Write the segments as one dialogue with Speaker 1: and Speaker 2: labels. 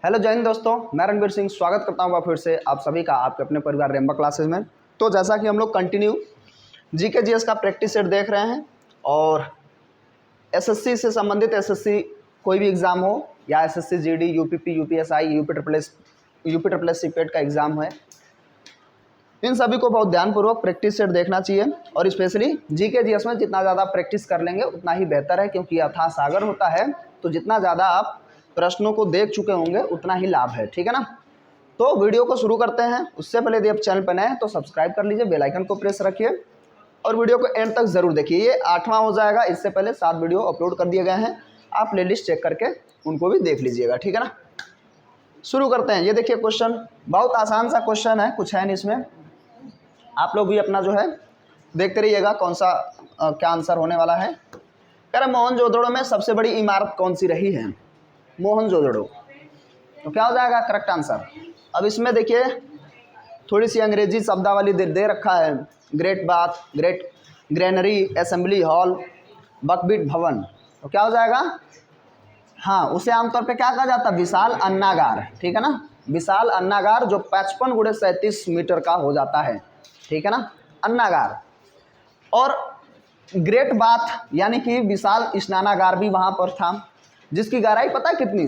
Speaker 1: Hello जय हिंद दोस्तों, मैं रणवीर सिंह स्वागत करता हूँ फिर से आप सभी का आपके अपने परिवार रेम्बा क्लासेस में। तो जैसा कि हम लोग कंटिन्यू जीके जीएस का प्रैक्टिस सेट देख रहे हैं और एसएससी से संबंधित एसएससी कोई भी एग्ज़ाम हो या SSC GD UPP UPSI UP PET का एग्ज़ाम है, इन सभी को बहुत ध्यानपूर्वक प्रैक्टिस सेट देखना चाहिए। और स्पेशली जीके जीएस में जितना ज़्यादा प्रैक्टिस कर लेंगे उतना ही बेहतर है, क्योंकि अथाह सागर होता है। तो जितना ज़्यादा आप प्रश्नों को देख चुके होंगे उतना ही लाभ है, ठीक है ना। तो वीडियो को शुरू करते हैं। उससे पहले यदि आप चैनल पर नए हैं तो सब्सक्राइब कर लीजिए, बेल आइकन को प्रेस रखिए और वीडियो को एंड तक ज़रूर देखिए। ये 8वां हो जाएगा, इससे पहले 7 वीडियो अपलोड कर दिए गए हैं, आप प्लेलिस्ट चेक करके उनको भी देख लीजिएगा, ठीक है ना। शुरू करते हैं। ये देखिए क्वेश्चन बहुत आसान सा क्वेश्चन है, कुछ है नहीं इसमें। आप लोग भी अपना जो है देखते रहिएगा कौन सा क्या आंसर होने वाला है। कह रहे मोहनजोदड़ो में सबसे बड़ी इमारत कौन सी रही है? मोहनजोदड़ो, तो क्या हो जाएगा करेक्ट आंसर। अब इसमें देखिए थोड़ी सी अंग्रेजी शब्दावली दे रखा है। Great bath, great granary, assembly hall, बकबीट भवन, तो क्या हो जाएगा? हाँ, उसे आमतौर पे क्या कहा जाता है? विशाल अन्नागार, ठीक है ना। विशाल अन्नागार जो 55 × 37 मीटर का हो जाता है, ठीक है ना, अन्नागार। और ग्रेट बाथ यानी कि विशाल स्नानागार भी वहाँ पर था, जिसकी गहराई पता है कितनी?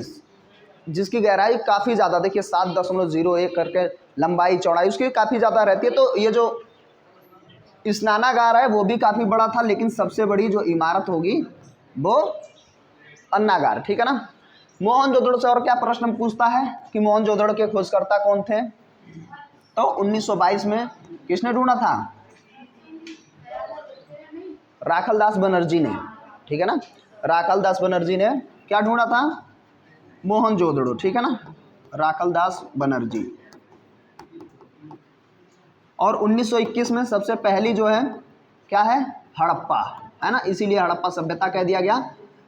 Speaker 1: जिसकी गहराई काफ़ी ज़्यादा, देखिए 7.01 करके लंबाई चौड़ाई उसकी काफ़ी ज़्यादा रहती है। तो ये जो स्नानागार है वो भी काफ़ी बड़ा था, लेकिन सबसे बड़ी जो इमारत होगी वो अन्नागार, ठीक है ना। मोहनजोदड़ो से और क्या प्रश्न पूछता है कि मोहनजोदड़ो के खोजकर्ता कौन थे? तो 1922 में किसने ढूंढा था? राखलदास बनर्जी ने, ठीक है ना। राखलदास बनर्जी ने क्या ढूंढा था? मोहनजोदड़ो, ठीक है ना, राखलदास बनर्जी। और 1921 में सबसे पहली जो है क्या है? हड़प्पा, है ना, इसीलिए हड़प्पा सभ्यता कह दिया गया।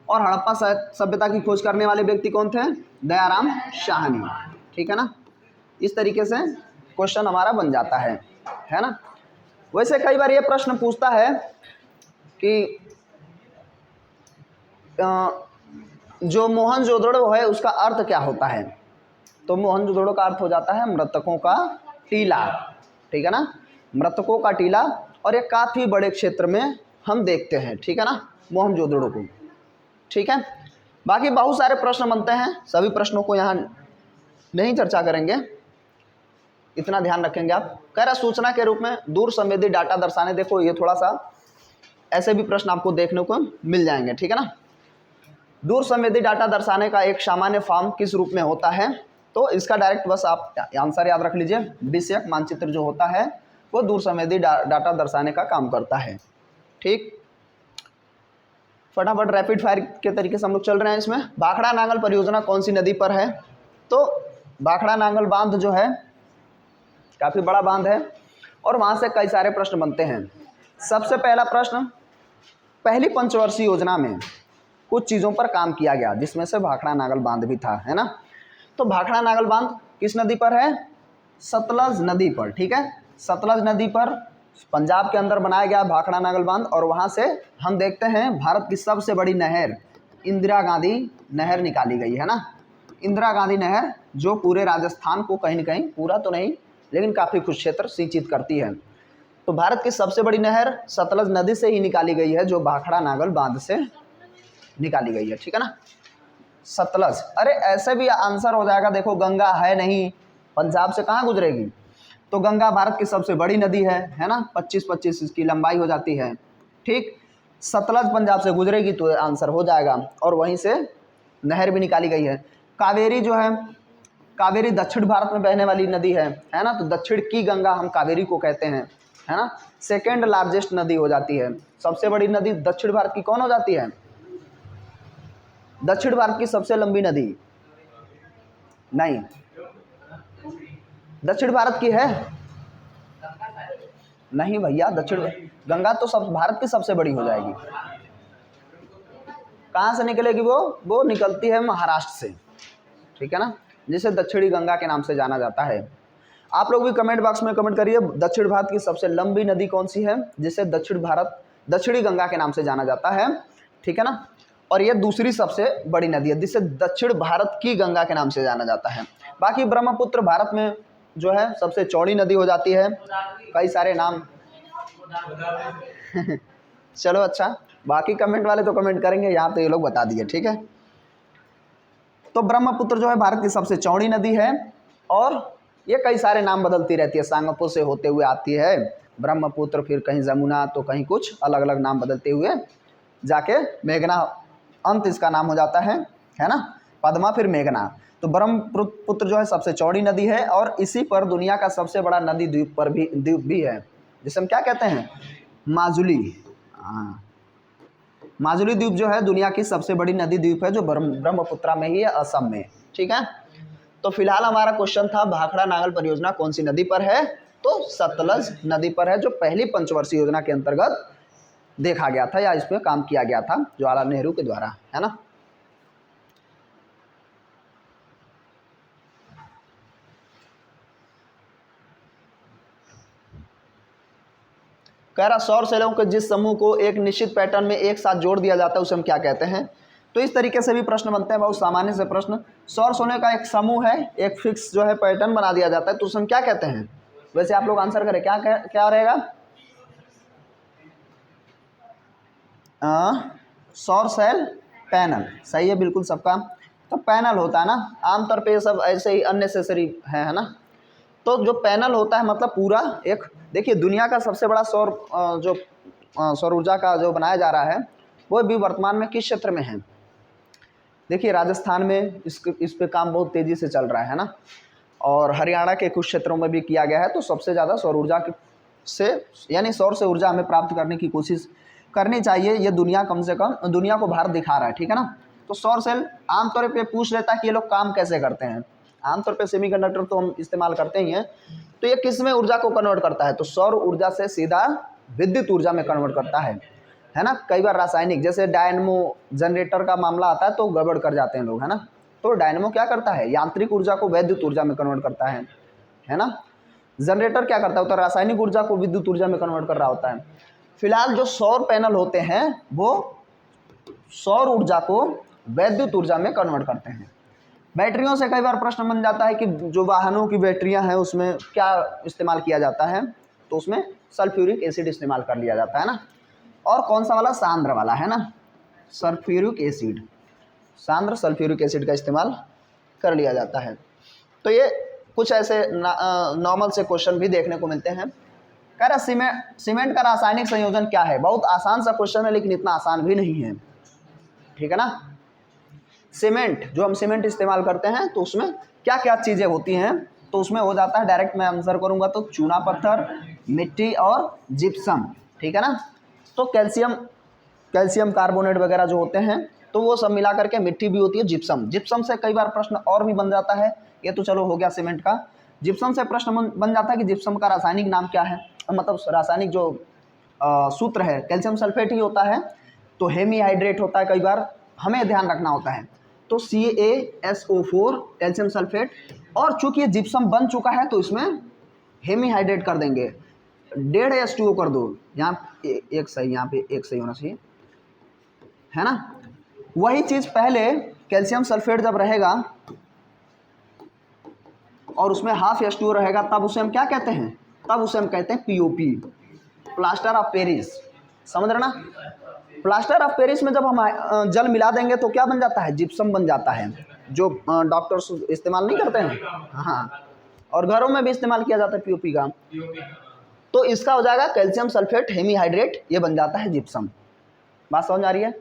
Speaker 1: और हड़प्पा सभ्यता की खोज करने वाले व्यक्ति कौन थे? दयाराम साहनी, ठीक है ना। इस तरीके से क्वेश्चन हमारा बन जाता है ना। वैसे कई बार ये प्रश्न पूछता है कि जो मोहनजोदड़ो है उसका अर्थ क्या होता है? तो मोहनजोदड़ो का अर्थ हो जाता है मृतकों का टीला, ठीक है ना, मृतकों का टीला। और ये काफ़ी बड़े क्षेत्र में हम देखते हैं, ठीक है ना, मोहनजोदड़ो को, ठीक है। बाकी बहुत सारे प्रश्न बनते हैं, सभी प्रश्नों को यहाँ नहीं चर्चा करेंगे, इतना ध्यान रखेंगे आप। कह रहा सूचना के रूप में दूर संवेदी डाटा दर्शाने, देखो ये थोड़ा सा ऐसे भी प्रश्न आपको देखने को मिल जाएंगे, ठीक है ना। दूर संवेदी डाटा दर्शाने का एक सामान्य फॉर्म किस रूप में होता है? तो इसका डायरेक्ट बस आप आंसर याद रख लीजिए। विषयक मानचित्र जो होता है वो दूर संवेदी डाटा दर्शाने का काम करता है, ठीक। फटाफट रैपिड फायर के तरीके से हम लोग चल रहे हैं इसमें। भाखड़ा नांगल परियोजना कौन सी नदी पर है? तो भाखड़ा नांगल बांध जो है काफ़ी बड़ा बांध है और वहाँ से कई सारे प्रश्न बनते हैं। सबसे पहला प्रश्न, पहली पंचवर्षीय योजना में कुछ चीज़ों पर काम किया गया, जिसमें से भाखड़ा नांगल बांध भी था, है ना। तो भाखड़ा नांगल बांध किस नदी पर है? सतलज नदी पर, ठीक है। सतलज नदी पर पंजाब के अंदर बनाया गया भाखड़ा नांगल बांध। और वहाँ से हम देखते हैं भारत की सबसे बड़ी नहर इंदिरा गांधी नहर निकाली गई, है ना। इंदिरा गांधी नहर जो पूरे राजस्थान को कहीं न कहीं, पूरा तो नहीं लेकिन काफ़ी कुछ क्षेत्र सिंचित करती है। तो भारत की सबसे बड़ी नहर सतलज नदी से ही निकाली गई है, जो भाखड़ा नांगल बांध से निकाली गई है, ठीक है ना। सतलज, अरे ऐसे भी आंसर हो जाएगा। देखो गंगा है नहीं, पंजाब से कहाँ गुजरेगी? तो गंगा भारत की सबसे बड़ी नदी है ना, 25-25 इसकी लंबाई हो जाती है, ठीक। सतलज पंजाब से गुजरेगी तो आंसर हो जाएगा। और वहीं से नहर भी निकाली गई है। कावेरी जो है, कावेरी दक्षिण भारत में बहने वाली नदी है ना। तो दक्षिण की गंगा हम कावेरी को कहते हैं, है ना। सेकेंड लार्जेस्ट नदी हो जाती है। सबसे बड़ी नदी दक्षिण भारत की कौन हो जाती है? दक्षिण भारत की सबसे लंबी नदी नहीं, दक्षिण भारत की है नहीं भैया, दक्षिण गंगा तो सब भारत की सबसे बड़ी हो जाएगी। कहाँ से निकलेगी वो निकलती है महाराष्ट्र से, ठीक है ना, जिसे दक्षिणी गंगा के नाम से जाना जाता है। आप लोग भी कमेंट बॉक्स में कमेंट करिए दक्षिण भारत की सबसे लंबी नदी कौन सी है, जिसे दक्षिणी गंगा के नाम से जाना जाता है, ठीक है ना। और ये दूसरी सबसे बड़ी नदी है, जिसे दक्षिण भारत की गंगा के नाम से जाना जाता है। बाकी ब्रह्मपुत्र भारत में जो है सबसे चौड़ी नदी हो जाती है, कई सारे नाम चलो अच्छा, बाकी कमेंट वाले तो कमेंट करेंगे, यहाँ तो ये लोग बता दिए, ठीक है। तो ब्रह्मपुत्र जो है भारत की सबसे चौड़ी नदी है और ये कई सारे नाम बदलती रहती है, सांगपुर से होते हुए आती है ब्रह्मपुत्र, फिर कहीं जमुना, तो कहीं कुछ अलग अलग नाम बदलते हुए जाके मेघना अंत इसका नाम हो जाता है ना, पद्मा फिर मेघना। तो ब्रह्मपुत्र जो है सबसे चौड़ी नदी है और इसी पर दुनिया का सबसे बड़ा नदी द्वीप भी है, जिसे हम क्या कहते हैं, माजुली। हाँ, माजुली द्वीप जो है दुनिया की सबसे बड़ी नदी द्वीप है, जो ब्रह्मपुत्र में ही है, असम में, ठीक है। तो फिलहाल हमारा क्वेश्चन था भाखड़ा नागल परियोजना कौन सी नदी पर है, तो सतलज नदी पर है, जो पहली पंचवर्षीय योजना के अंतर्गत देखा गया था या इस पर काम किया गया था जवाहरलाल नेहरू के द्वारा, है ना। कह रहा सौर सेलों के जिस समूह को एक निश्चित पैटर्न में एक साथ जोड़ दिया जाता है उसे हम क्या कहते हैं। तो इस तरीके से भी प्रश्न बनते हैं, बहुत सामान्य से प्रश्न। सौर सेलों का एक समूह है, एक फिक्स जो है पैटर्न बना दिया जाता है, तो उसे हम क्या कहते हैं। वैसे आप लोग आंसर करें, क्या रहेगा, सौर सेल पैनल, सही है बिल्कुल सबका। तो पैनल होता है ना, आमतौर पे ये सब ऐसे ही अननेसेसरी है ना। तो जो पैनल होता है मतलब पूरा एक, देखिए दुनिया का सबसे बड़ा सौर ऊर्जा का जो बनाया जा रहा है वो भी वर्तमान में किस क्षेत्र में है। देखिए राजस्थान में इस पे काम बहुत तेज़ी से चल रहा है ना, और हरियाणा के कुछ क्षेत्रों में भी किया गया है। तो सबसे ज़्यादा सौर ऊर्जा से यानी सौर से ऊर्जा हमें प्राप्त करने की कोशिश करनी चाहिए, ये दुनिया कम से कम दुनिया को भारत दिखा रहा है, ठीक है ना। तो सौर सेल आमतौर पे पूछ लेता है कि ये लोग काम कैसे करते हैं। आमतौर पे सेमीकंडक्टर तो हम इस्तेमाल करते ही हैं, तो ये किस में ऊर्जा को कन्वर्ट करता है, तो सौर ऊर्जा से सीधा विद्युत ऊर्जा में कन्वर्ट करता है ना। कई बार रासायनिक, जैसे डायनमो जनरेटर का मामला आता है तो गड़बड़ कर जाते हैं लोग, है ना। तो डायनमो क्या करता है, यांत्रिक ऊर्जा को वैद्युत ऊर्जा में कन्वर्ट करता है ना। जनरेटर क्या करता है, तो रासायनिक ऊर्जा को विद्युत ऊर्जा में कन्वर्ट कर रहा होता है। फिलहाल जो सौर पैनल होते हैं वो सौर ऊर्जा को वैद्युत ऊर्जा में कन्वर्ट करते हैं। बैटरियों से कई बार प्रश्न बन जाता है कि जो वाहनों की बैटरियां हैं उसमें क्या इस्तेमाल किया जाता है, तो उसमें सल्फ्यूरिक एसिड इस्तेमाल कर लिया जाता है ना। और कौन सा वाला, सांद्र वाला, है ना, सल्फ्यूरिक एसिड, सांद्र सल्फ्यूरिक एसिड का इस्तेमाल कर लिया जाता है। तो ये कुछ ऐसे नॉर्मल से क्वेश्चन भी देखने को मिलते हैं। कह रहा सीमेंट का रासायनिक संयोजन क्या है। बहुत आसान सा क्वेश्चन है लेकिन इतना आसान भी नहीं है, ठीक है ना। सीमेंट, जो हम सीमेंट इस्तेमाल करते हैं तो उसमें क्या क्या चीज़ें होती हैं, तो उसमें हो जाता है, डायरेक्ट मैं आंसर करूंगा तो चूना पत्थर, मिट्टी और जिप्सम, ठीक है ना। तो कैल्शियम कार्बोनेट वगैरह जो होते हैं तो वो सब मिला करके मिट्टी भी होती है, जिप्सम से कई बार प्रश्न और भी बन जाता है। ये तो चलो हो गया सीमेंट का। जिप्सम से प्रश्न बन जाता है कि जिप्सम का रासायनिक नाम क्या है, मतलब रासायनिक जो सूत्र है कैल्शियम सल्फेट ही होता है, तो हेमीहाइड्रेट होता है, कई बार हमें ध्यान रखना होता है। तो CaSO4 कैल्शियम सल्फेट, और चूंकि ये जिप्सम बन चुका है तो इसमें हेमीहाइड्रेट कर देंगे, 1.5 H2O कर दो, यहाँ एक सही, यहाँ पे एक सही होना चाहिए, है ना। वही चीज़ पहले कैल्शियम सल्फेट जब रहेगा और उसमें ½ H2O रहेगा तब उसे हम क्या कहते हैं, तब उसे हम कहते हैं POP, प्लास्टर ऑफ पेरिस, समझ रहे ना। प्लास्टर ऑफ पेरिस में जब हम जल मिला देंगे तो क्या बन जाता है, जिप्सम बन जाता है, जो डॉक्टर्स इस्तेमाल नहीं करते हैं, हाँ, और घरों में भी इस्तेमाल किया जाता है POP का। तो इसका हो जाएगा कैल्शियम सल्फेट हेमीहाइड्रेट, ये बन जाता है जिप्सम। बात समझ आ रही है।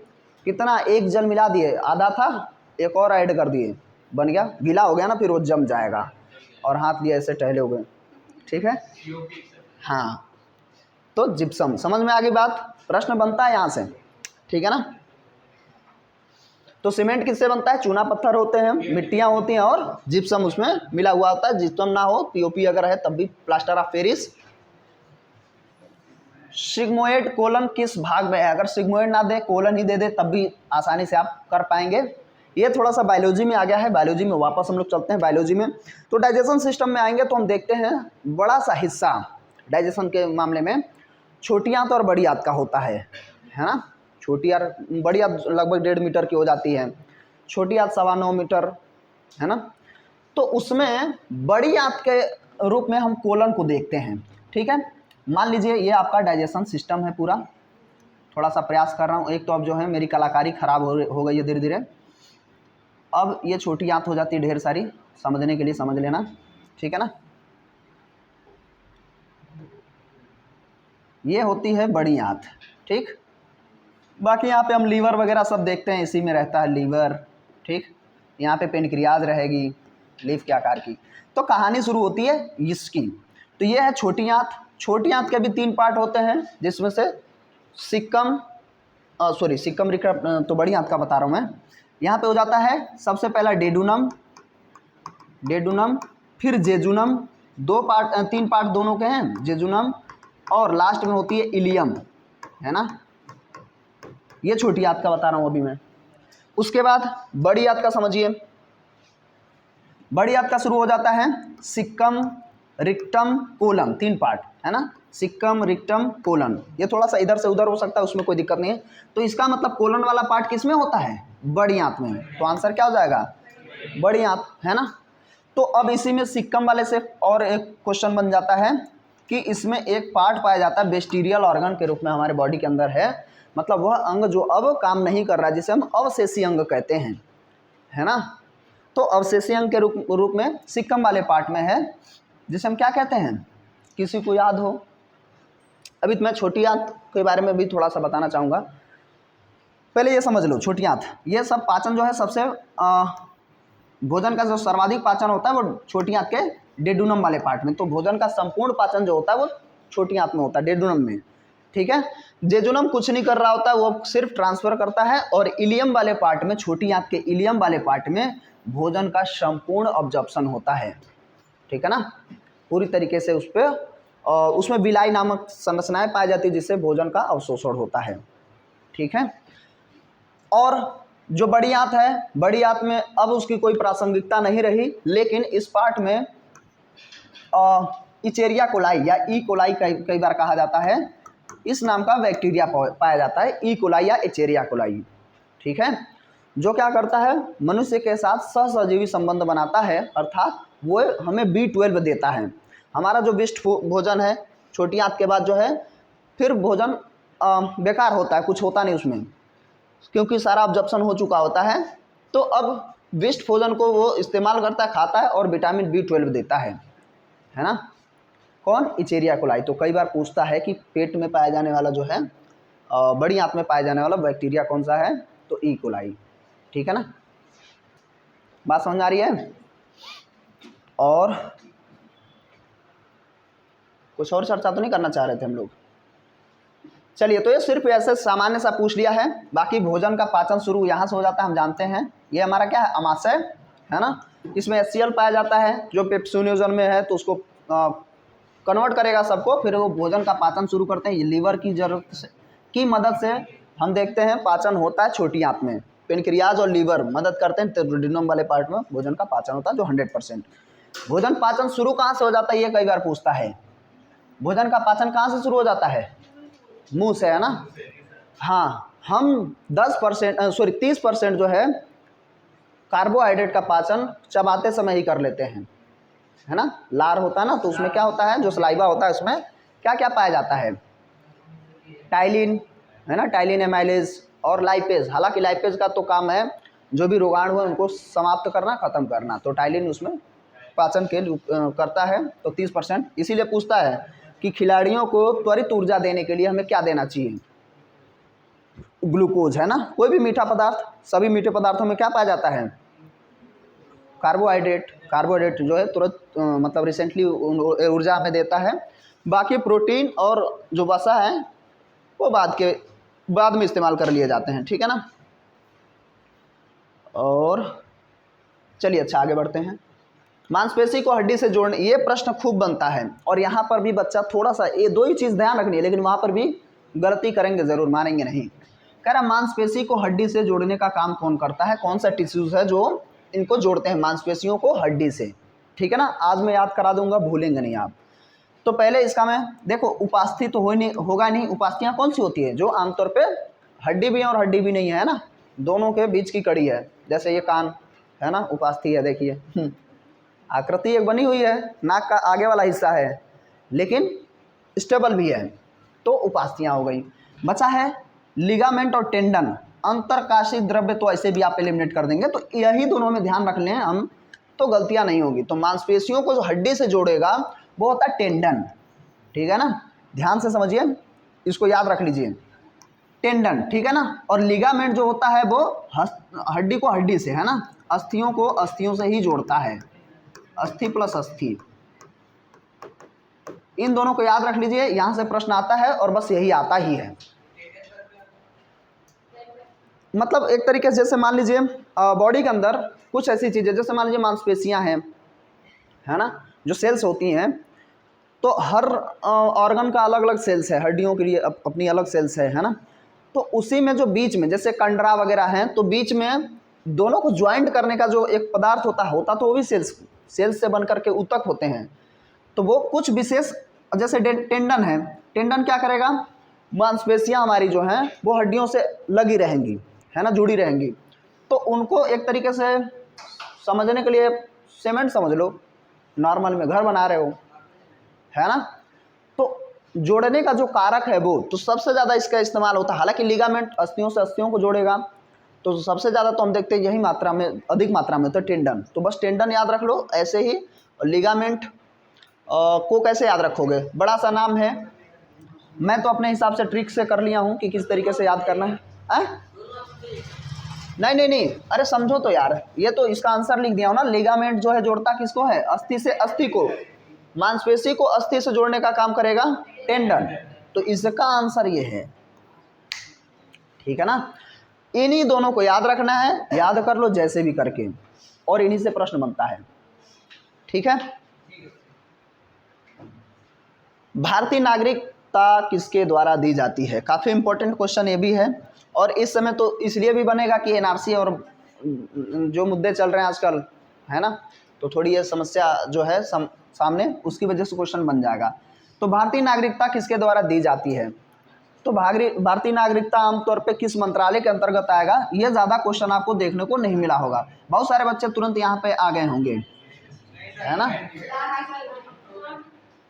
Speaker 1: कितना, एक जल मिला दिए, आधा था, एक और ऐड कर दिए, बन गया, गीला हो गया ना, फिर वो जम जाएगा, और हाथ लिए ऐसे टहले हुए, ठीक है, हाँ। तो जिप्सम, समझ में आ गई बात, प्रश्न बनता है यहाँ से, ठीक है ना। तो सीमेंट किससे बनता है, चूना पत्थर होते हैं, मिट्टियाँ होती हैं और जिप्सम उसमें मिला हुआ होता है। जिप्सम ना हो, POP अगर है तब भी plaster of Paris. Sigmoid colon किस भाग में है, अगर सिग्मोइड ना दे, कोलन ही दे दे, तब भी आसानी से आप कर पाएंगे। ये थोड़ा सा बायोलॉजी में आ गया है, बायोलॉजी में वापस हम लोग चलते हैं बायोलॉजी में। तो डाइजेशन सिस्टम में आएंगे तो हम देखते हैं बड़ा सा हिस्सा डाइजेशन के मामले में छोटी आंत और बड़ी आंत का होता है ना। छोटी आंत, बड़ी आंत लगभग 1.5 मीटर की हो जाती है, छोटी आंत 9.25 मीटर, है ना। तो उसमें बड़ी आंत के रूप में हम कोलन को देखते हैं, ठीक है। मान लीजिए ये आपका डाइजेशन सिस्टम है पूरा, थोड़ा सा प्रयास कर रहा हूँ, एक तो अब जो है मेरी कलाकारी खराब हो गई है धीरे धीरे। अब ये छोटी आंत हो जाती है ढेर सारी, समझने के लिए समझ लेना, ठीक है ना। ये होती है बड़ी आंत, ठीक। बाकी यहाँ पे हम लीवर वगैरह सब देखते हैं, इसी में रहता है लीवर, ठीक। यहाँ पे पेनक्रियाज रहेगी लीफ के आकार की। तो कहानी शुरू होती है इसकी। तो ये है छोटी आंत। छोटी आंत के भी 3 पार्ट होते हैं, जिसमें से सिक्कम तो बड़ी आंत का बता रहा हूँ मैं। यहाँ पे हो जाता है सबसे पहला डेडुनम, फिर जेजुनम, 3 पार्ट दोनों के हैं, जेजुनम, और लास्ट में होती है इलियम, है ना। ये छोटी आंत का बता रहा हूँ अभी मैं। उसके बाद बड़ी आंत का समझिए। बड़ी आंत का शुरू हो जाता है सिक्कम, रिक्टम, कोलन, 3 पार्ट, है ना। Caecum, rectum, colon. ये थोड़ा सा इधर से उधर हो सकता है, उसमें कोई दिक्कत नहीं है। तो इसका मतलब कोलन वाला पार्ट किस में होता है? बड़ी आंत में। तो आंसर क्या हो जाएगा? बड़ी आंत, है ना। तो अब इसी में सिक्कम वाले से और एक क्वेश्चन बन जाता है कि इसमें एक पार्ट पाया जाता है वेस्टिरियल ऑर्गन के रूप में हमारे बॉडी के अंदर है, मतलब वह अंग जो अब काम नहीं कर रहा है, जिसे हम अवशेषी अंग कहते हैं, है ना। तो अवशेषी अंग के रूप में सिक्कम वाले पार्ट में है, जिसे हम क्या कहते हैं? किसी को याद हो? अभी मैं छोटी आंत के बारे में भी थोड़ा सा बताना चाहूँगा। पहले ये समझ लो, छोटी आंत, ये सब पाचन जो है सबसे भोजन का जो सर्वाधिक पाचन होता है वो छोटी आंत के डेडुनम वाले पार्ट में। तो भोजन का संपूर्ण पाचन जो होता है वो छोटी आंत में होता है, डेडुनम में, ठीक है। जेजुनम कुछ नहीं कर रहा होता है, वो सिर्फ ट्रांसफर करता है। और इलियम वाले पार्ट में, छोटी आंत के इलियम वाले पार्ट में भोजन का संपूर्ण ऑब्जॉर्प्शन होता है, ठीक है ना। पूरी तरीके से उसमें विलाई नामक संरचनाएं पाई जाती है, जिससे भोजन का अवशोषण होता है, ठीक है। और जो बड़ी आंत है, बड़ी आंत में अब उसकी कोई प्रासंगिकता नहीं रही, लेकिन इस पार्ट में इचेरिया कोलाई या ई कोलाई कई बार कहा जाता है, इस नाम का बैक्टीरिया पाया जाता है, ई कोलाई या इचेरिया कोलाई, ठीक है। जो क्या करता है, मनुष्य के साथ सहसजीवी संबंध बनाता है, अर्थात वो हमें B12 देता है। हमारा जो विष्ट भोजन है छोटी आंत के बाद जो है, फिर भोजन बेकार होता है, कुछ होता नहीं उसमें, क्योंकि सारा ऑब्जॉर्प्शन हो चुका होता है। तो अब विष्ट भोजन को वो इस्तेमाल करता है, खाता है और विटामिन B12 देता है ना। कौन? इचेरिया कोलाई। तो कई बार पूछता है कि पेट में पाया जाने वाला जो है, बड़ी आंत में पाया जाने वाला बैक्टीरिया कौन सा है? तो ई कोलाई, ठीक है ना। बात समझ आ रही है? और कुछ और चर्चा तो नहीं करना चाह रहे थे हम लोग? चलिए, तो ये सिर्फ ऐसे सामान्य सा पूछ लिया है। बाकी भोजन का पाचन शुरू यहाँ से हो जाता है, हम जानते हैं। ये हमारा क्या है? अमाशय, है ना। इसमें HCl पाया जाता है, जो पेप्सोनियोजन में है, तो उसको कन्वर्ट करेगा सबको, फिर वो भोजन का पाचन शुरू करते हैं। ये लीवर की जरूरत की मदद से हम देखते हैं पाचन होता है छोटी आंत में। पेनक्रियाज और लीवर मदद करते हैं, डेडुनम वाले पार्ट में भोजन का पाचन होता है, जो 100%। भोजन पाचन शुरू कहाँ से हो जाता है, ये कई बार पूछता है। भोजन का पाचन कहाँ से शुरू हो जाता है? मुंह से, है ना। हाँ, हम 30% जो है कार्बोहाइड्रेट का पाचन चबाते समय ही कर लेते हैं, है ना। लार होता है ना, तो उसमें क्या होता है, जो सलाइवा होता है उसमें क्या क्या पाया जाता है? टाइलिन, है ना, टाइलिन, एमाइलेज और लाइपेज। हालांकि लाइपेज का तो काम है जो भी रोगाणु है उनको समाप्त करना, खत्म करना, तो टाइलिन उसमें पाचन के करता है। तो 30%। इसीलिए पूछता है कि खिलाड़ियों को त्वरित ऊर्जा देने के लिए हमें क्या देना चाहिए? ग्लूकोज, है ना। कोई भी मीठा पदार्थ, सभी मीठे पदार्थों में क्या पाया जाता है? कार्बोहाइड्रेट जो है तुरंत मतलब रिसेंटली ऊर्जा हमें देता है। बाकी प्रोटीन और जो वसा है वो बाद में इस्तेमाल कर लिए जाते हैं, ठीक है ना। और चलिए, अच्छा आगे बढ़ते हैं। मांसपेशी को हड्डी से जोड़ने, ये प्रश्न खूब बनता है, और यहाँ पर भी बच्चा थोड़ा सा, ये 2 ही चीज़ ध्यान रखनी है, लेकिन वहाँ पर भी गलती करेंगे ज़रूर, मानेंगे नहीं। कह रहा मांसपेशी को हड्डी से जोड़ने का काम कौन करता है? कौन सा टिश्यूज़ है जो इनको जोड़ते हैं, मांसपेशियों को हड्डी से, ठीक है ना। आज मैं याद करा दूंगा, भूलेंगे नहीं आप। तो पहले इसका मैं देखो, उपास्थि तो होगा नहीं। उपास्थियाँ कौन सी होती है? जो आमतौर पे हड्डी भी है और हड्डी भी नहीं है ना, दोनों के बीच की कड़ी है। जैसे ये कान है ना, उपास्थि है, देखिए आकृति एक बनी हुई है, नाक का आगे वाला हिस्सा है लेकिन स्टेबल भी है, तो उपास्थियाँ हो गई। बचा है लिगामेंट और टेंडन, अंतरकाशी द्रव्य, तो ऐसे भी आप एलिमिनेट कर देंगे। तो यही दोनों में ध्यान रख लें हम, तो गलतियां नहीं होगी। तो मांसपेशियों को जो हड्डी से जोड़ेगा वो होता है टेंडन, ठीक है ना, ध्यान से समझिए, इसको याद रख लीजिए, टेंडन, ठीक है ना। और लिगामेंट जो होता है वो हड्डी को हड्डी से, है ना, अस्थियों को अस्थियों से ही जोड़ता है, अस्थि प्लस अस्थि। इन दोनों को याद रख लीजिए, यहां से प्रश्न आता है और बस यही आता ही है। मतलब एक तरीके से जैसे मान लीजिए बॉडी के अंदर कुछ ऐसी चीज़ें, जैसे मान लीजिए मांसपेशियां हैं, है ना, जो सेल्स होती हैं, तो हर ऑर्गन का अलग अलग सेल्स है, हड्डियों के लिए अपनी अलग सेल्स है ना। तो उसी में जो बीच में जैसे कंडरा वगैरह हैं, तो बीच में दोनों को ज्वाइंट करने का जो एक पदार्थ होता तो वो भी सेल्स से बन करके ऊतक होते हैं। तो वो कुछ विशेष, जैसे टेंडन है, टेंडन क्या करेगा, मांसपेशियां हमारी जो हैं वो हड्डियों से लगी रहेंगी, है ना, जुड़ी रहेंगी। तो उनको एक तरीके से समझने के लिए सीमेंट समझ लो, नॉर्मल में घर बना रहे हो, है ना, तो जोड़ने का जो कारक है वो, तो सबसे ज़्यादा इसका इस्तेमाल होता है। हालांकि लिगामेंट अस्थियों से अस्थियों को जोड़ेगा, तो सबसे ज़्यादा तो हम देखते हैं यही मात्रा में, अधिक मात्रा में, तो टेंडन। तो बस टेंडन याद रख लो ऐसे ही। लिगामेंट को कैसे याद रखोगे, बड़ा सा नाम है, मैं तो अपने हिसाब से ट्रिक से कर लिया हूँ कि किस तरीके से याद करना है। नहीं, अरे समझो तो यार, ये तो इसका आंसर लिख दिया हूँ ना, लिगामेंट जो है जोड़ता किसको है, अस्थि से अस्थि को, मांसपेशी को अस्थि से जोड़ने का काम करेगा टेंडन। तो इसका आंसर ये है, ठीक है ना। इन्हीं दोनों को याद रखना है, याद कर लो जैसे भी करके, और इन्हीं से प्रश्न बनता है, ठीक है। भारतीय नागरिकता किसके द्वारा दी जाती है, काफी इंपॉर्टेंट क्वेश्चन ये भी है, और इस समय तो इसलिए भी बनेगा कि एनआरसी और जो मुद्दे चल रहे हैं आजकल, है ना, तो थोड़ी ये समस्या जो है सामने, उसकी वजह से क्वेश्चन बन जाएगा। तो भारतीय नागरिकता किसके द्वारा दी जाती है, तो भारतीय नागरिकता आमतौर पे किस मंत्रालय के अंतर्गत आएगा, ये ज़्यादा क्वेश्चन आपको देखने को नहीं मिला होगा। बहुत सारे बच्चे तुरंत यहाँ पे आ गए होंगे, है ना।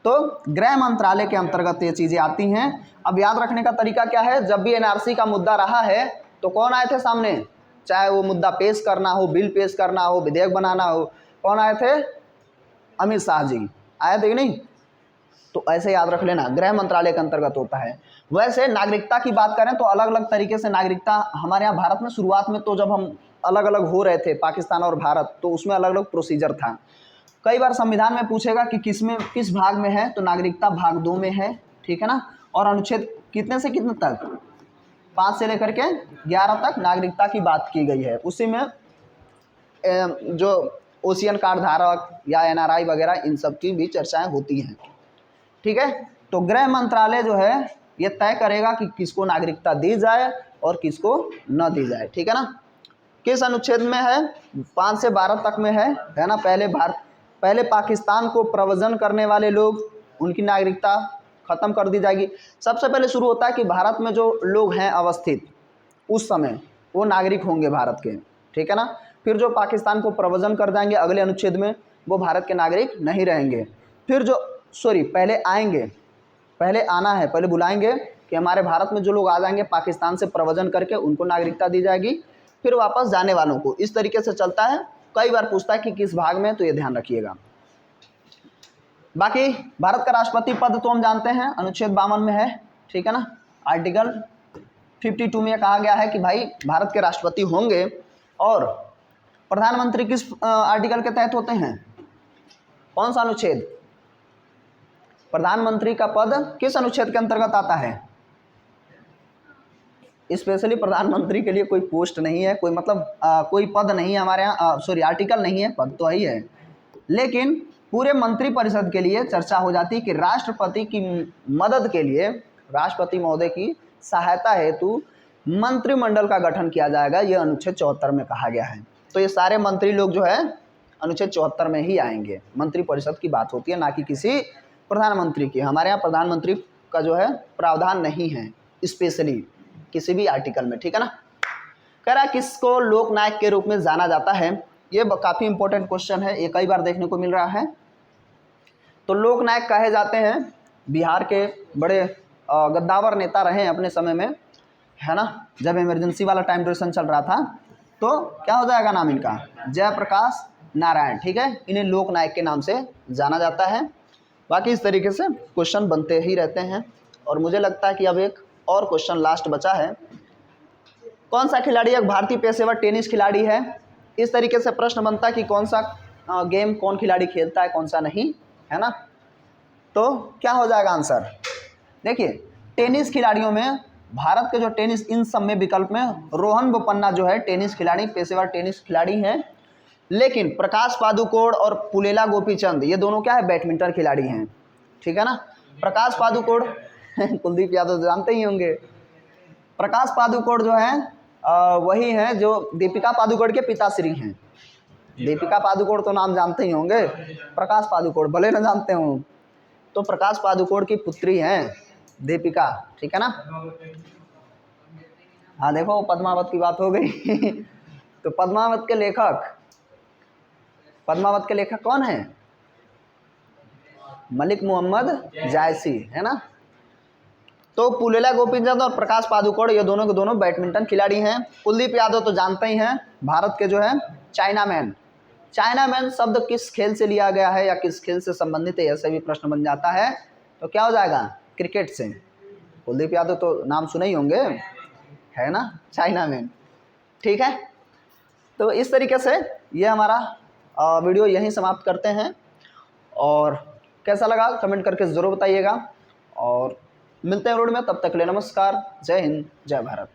Speaker 1: तो गृह मंत्रालय के अंतर्गत ये चीज़ें आती हैं। अब याद रखने का तरीका क्या है, जब भी एनआरसी का मुद्दा रहा है तो कौन आए थे सामने, चाहे वो मुद्दा पेश करना हो, बिल पेश करना हो, विधेयक बनाना हो, कौन आए थे, अमित शाह जी आए थे कि नहीं। तो ऐसे याद रख लेना, गृह मंत्रालय के अंतर्गत होता है। वैसे नागरिकता की बात करें तो अलग अलग तरीके से नागरिकता हमारे यहाँ भारत में, शुरुआत में तो जब हम अलग अलग हो रहे थे पाकिस्तान और भारत, तो उसमें अलग अलग प्रोसीजर था। कई बार संविधान में पूछेगा कि किस भाग में है, तो नागरिकता भाग 2 में है, ठीक है ना। और अनुच्छेद कितने से कितने तक, 5 से लेकर के 11 तक नागरिकता की बात की गई है। उसी में जो ओशियन कार्ड धारक या एनआरआई वगैरह, इन सब की भी चर्चाएं होती हैं, ठीक है। तो गृह मंत्रालय जो है ये तय करेगा कि किसको नागरिकता दी जाए और किसको न दी जाए, ठीक है ना। किस अनुच्छेद में है, 5 से 12 तक में है ना। पहले पाकिस्तान को प्रव्रजन करने वाले लोग, उनकी नागरिकता खत्म कर दी जाएगी। सबसे पहले शुरू होता है कि भारत में जो लोग हैं अवस्थित उस समय, वो नागरिक होंगे भारत के, ठीक है ना। फिर जो पाकिस्तान को प्रव्रजन कर जाएंगे अगले अनुच्छेद में, वो भारत के नागरिक नहीं रहेंगे। फिर जो पहले आएंगे, पहले आना है, पहले बुलाएंगे कि हमारे भारत में जो लोग आ जाएंगे पाकिस्तान से प्रव्रजन करके, उनको नागरिकता दी जाएगी। फिर वापस जाने वालों को, इस तरीके से चलता है। कई बार पूछता है कि किस भाग में, तो ये ध्यान रखिएगा। बाकी भारत का राष्ट्रपति पद तो हम जानते हैं, अनुच्छेद 52 में है, ठीक है ना। आर्टिकल 52 में कहा गया है कि भाई भारत के राष्ट्रपति होंगे। और प्रधानमंत्री किस आर्टिकल के तहत होते हैं, कौन सा अनुच्छेद, प्रधानमंत्री का पद किस अनुच्छेद के अंतर्गत आता है। स्पेशली प्रधानमंत्री के लिए कोई पोस्ट नहीं है, कोई मतलब कोई पद नहीं है हमारे यहाँ, आर्टिकल नहीं है, पद तो ही है। लेकिन पूरे मंत्रिपरिषद के लिए चर्चा हो जाती है कि राष्ट्रपति की मदद के लिए, राष्ट्रपति महोदय की सहायता हेतु मंत्रिमंडल का गठन किया जाएगा। यह अनुच्छेद 74 में कहा गया है। तो ये सारे मंत्री लोग जो है अनुच्छेद 74 में ही आएंगे। मंत्रिपरिषद की बात होती है, ना कि किसी प्रधानमंत्री की। हमारे यहाँ प्रधानमंत्री का जो है प्रावधान नहीं है स्पेशली, किसी भी आर्टिकल में, ठीक है ना। कह रहा है किसको लोकनायक के रूप में जाना जाता है, ये काफ़ी इंपॉर्टेंट क्वेश्चन है, ये कई बार देखने को मिल रहा है। तो लोकनायक कहे जाते हैं बिहार के बड़े गद्दावर नेता रहे हैं अपने समय में, है ना, जब इमरजेंसी वाला टाइम ड्यूरेशन चल रहा था। तो क्या हो जाएगा नाम इनका, जयप्रकाश नारायण, ठीक है। इन्हें लोकनायक के नाम से जाना जाता है। बाकी इस तरीके से क्वेश्चन बनते ही रहते हैं। और मुझे लगता है कि अब एक और क्वेश्चन लास्ट बचा है, कौन सा खिलाड़ी एक भारतीय पेशेवर टेनिस खिलाड़ी है। इस तरीके से प्रश्न बनता है कि कौन सा गेम कौन खिलाड़ी खेलता है, कौन सा नहीं, है ना। तो क्या हो जाएगा आंसर, देखिए टेनिस खिलाड़ियों में भारत के जो टेनिस इन सब में विकल्प में रोहन बोपन्ना जो है टेनिस खिलाड़ी, पेशेवर टेनिस खिलाड़ी हैं। लेकिन प्रकाश पादुकोण और पुलेला गोपीचंद ये दोनों क्या है, बैडमिंटन खिलाड़ी हैं, ठीक है ना। प्रकाश पादुकोण कुलदीप यादव जानते ही होंगे। प्रकाश पादुकोण जो है वही हैं जो दीपिका पादुकोण के पिताश्री हैं। दीपिका पादुकोण तो नाम जानते ही होंगे, प्रकाश पादुकोण भले न जानते हो, तो प्रकाश पादुकोण की पुत्री हैं दीपिका, ठीक है ना। हाँ देखो पद्मावत की बात हो गई तो पद्मावत के लेखक कौन है, मलिक मोहम्मद जायसी, है ना। तो पुलेला गोपीचंद और प्रकाश पादुकोण ये दोनों के दोनों बैडमिंटन खिलाड़ी हैं। कुलदीप यादव तो जानते ही हैं, भारत के जो है चाइनामैन शब्द किस खेल से लिया गया है या किस खेल से संबंधित है, ऐसे भी प्रश्न बन जाता है। तो क्या हो जाएगा, क्रिकेट से। कुलदीप यादव तो नाम सुने ही होंगे, है ना, चाइनामैन, ठीक है। तो इस तरीके से ये हमारा वीडियो यहीं समाप्त करते हैं। और कैसा लगा कमेंट करके ज़रूर बताइएगा। और मिलते हैं रोड में, तब तक के लिए नमस्कार, जय हिंद, जय भारत।